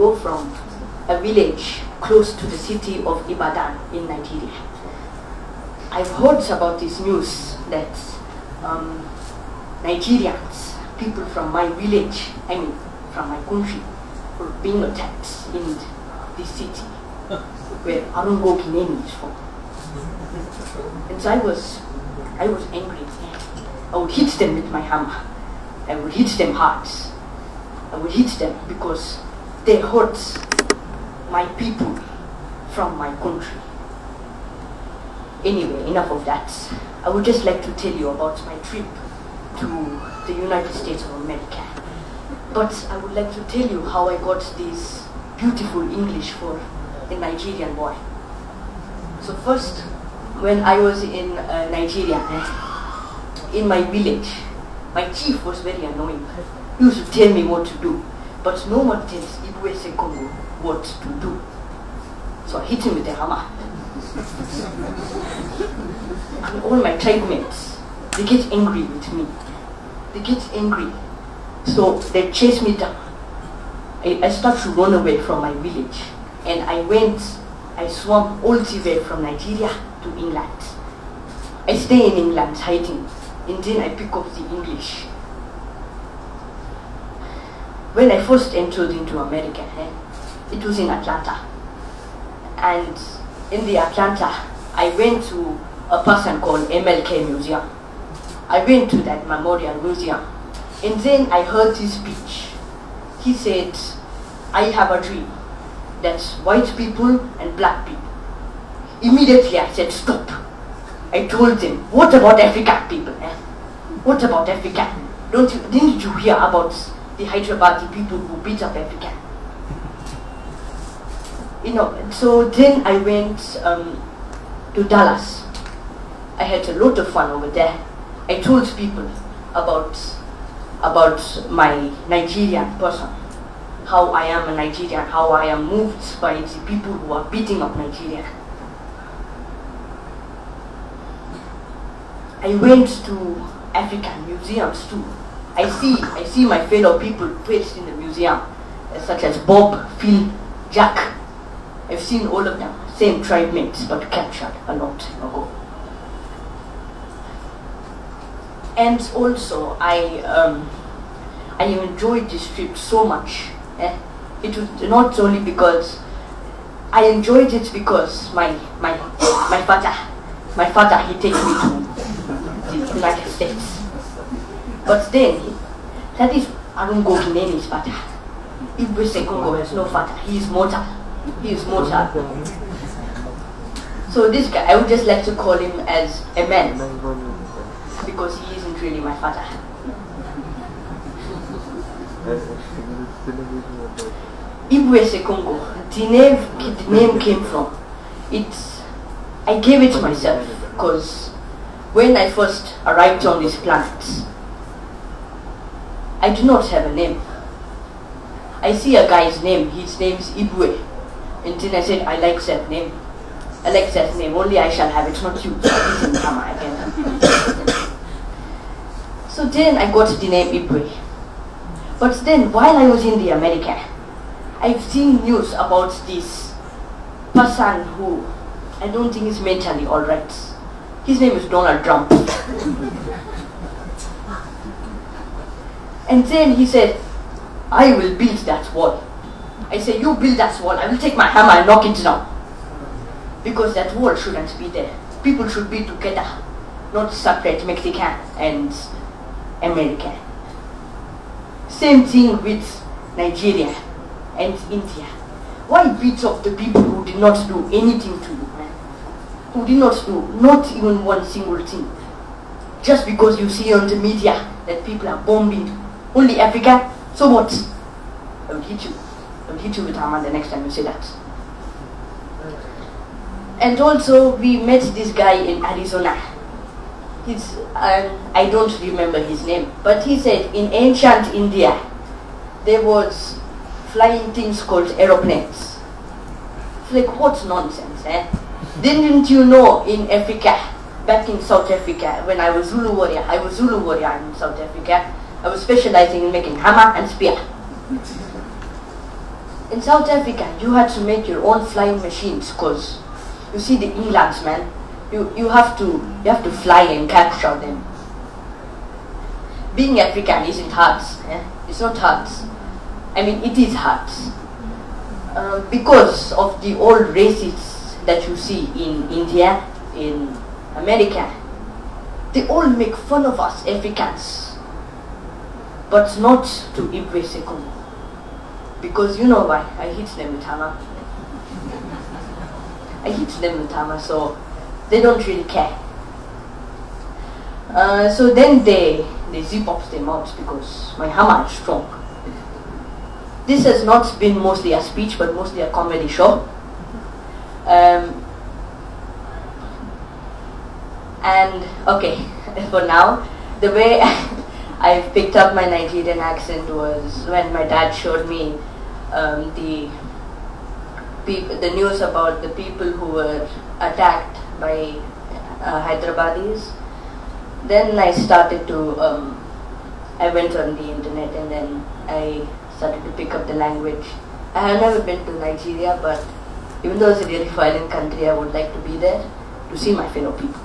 Sekongo from a village close to the city of Ibadan in Nigeria. I've heard about this news that Nigerians, people from my village, from my country, were being attacked in this city where Arun Gogineni is from. And so I was angry. I would hit them with my hammer. I would hit them hard. I would hit them because they hurt my people from my country. Anyway, enough of that. I would just like to tell you about my trip to the United States of America. But I would like to tell you how I got this beautiful English for a Nigerian boy. So first, when I was in Nigeria, in my village, my chief was very annoying. He used to tell me what to do, but no one tells Ibuwe Sekongo what to do. So I hit him with a hammer. And all my tribe mates, they get angry with me. They get angry. So they chase me down. I start to run away from my village. And I swam all the way from Nigeria to England. I stay in England hiding. And then I pick up the English. When I first entered into America, it was in Atlanta. And in the Atlanta, I went to a person called MLK Museum. I went to that memorial museum. And then I heard his speech. He said, I have a dream that white people and black people. Immediately I said, stop. I told them, what about African people? What about Africa? Didn't you hear about the Hyderabad people who beat up Africa? So then I went to Dallas. I had a lot of fun over there. I told people about my Nigerian person, how I am a Nigerian, how I am moved by the people who are beating up Nigeria. I went to African museums too. I see my fellow people placed in the museum, such as Bob, Phil, Jack. I've seen all of them, same tribe mates, but captured a lot ago. And also, I enjoyed this trip so much. It was not only because I enjoyed it because my father he takes me to the United States. But then that is Arun Gogineni's father. Ibwe Sekongo has no father. He is mortal. He is mortal. So this guy, I would just like to call him as a man because he isn't really my father. Ibwe Sekongo, the name came from, I gave it myself because when I first arrived on this planet, I do not have a name. I see a guy's name, his name is Ibwe, and then I said, I like that name, only I shall have it, not you. So I didn't come again. So then I got the name Ibwe. But then while I was in the America, I've seen news about this person who I don't think is mentally alright. His name is Donald Trump. And then he said, I will build that wall. I said, you build that wall, I will take my hammer and knock it down. Because that wall shouldn't be there. People should be together, not separate Mexican and American. Same thing with Nigeria and India. Why beat up the people who did not do anything to you, man? Who did not do not even one single thing? Just because you see on the media that people are bombing only Africa, so what? I will hit you. I will hit you with a hammer the next time you say that. And also we met this guy in Arizona. I don't remember his name, but he said in ancient India there was flying things called aeroplanes. It's like, what nonsense, eh? Didn't you know in Africa, back in South Africa, when I was Zulu warrior in South Africa, I was specializing in making hammer and spear. In South Africa, you had to make your own flying machines because you see the Englands, man. You have to fly and capture them. Being African isn't hard. It's not hard. I mean, it is hard. Because of the old races that you see in India, in America, they all make fun of us Africans, but not to Ibwe Sekongo. Because you know why? I hit them with hammer. I hit them with hammer, so they don't really care. So then they zip up their mouths because my hammer is strong. This has not been mostly a speech, but mostly a comedy show. And okay, for now, the way I picked up my Nigerian accent was when my dad showed me the news about the people who were attacked by Hyderabadis. Then I started to, I went on the internet and then I started to pick up the language. I have never been to Nigeria, but even though it's a really violent country, I would like to be there to see my fellow people.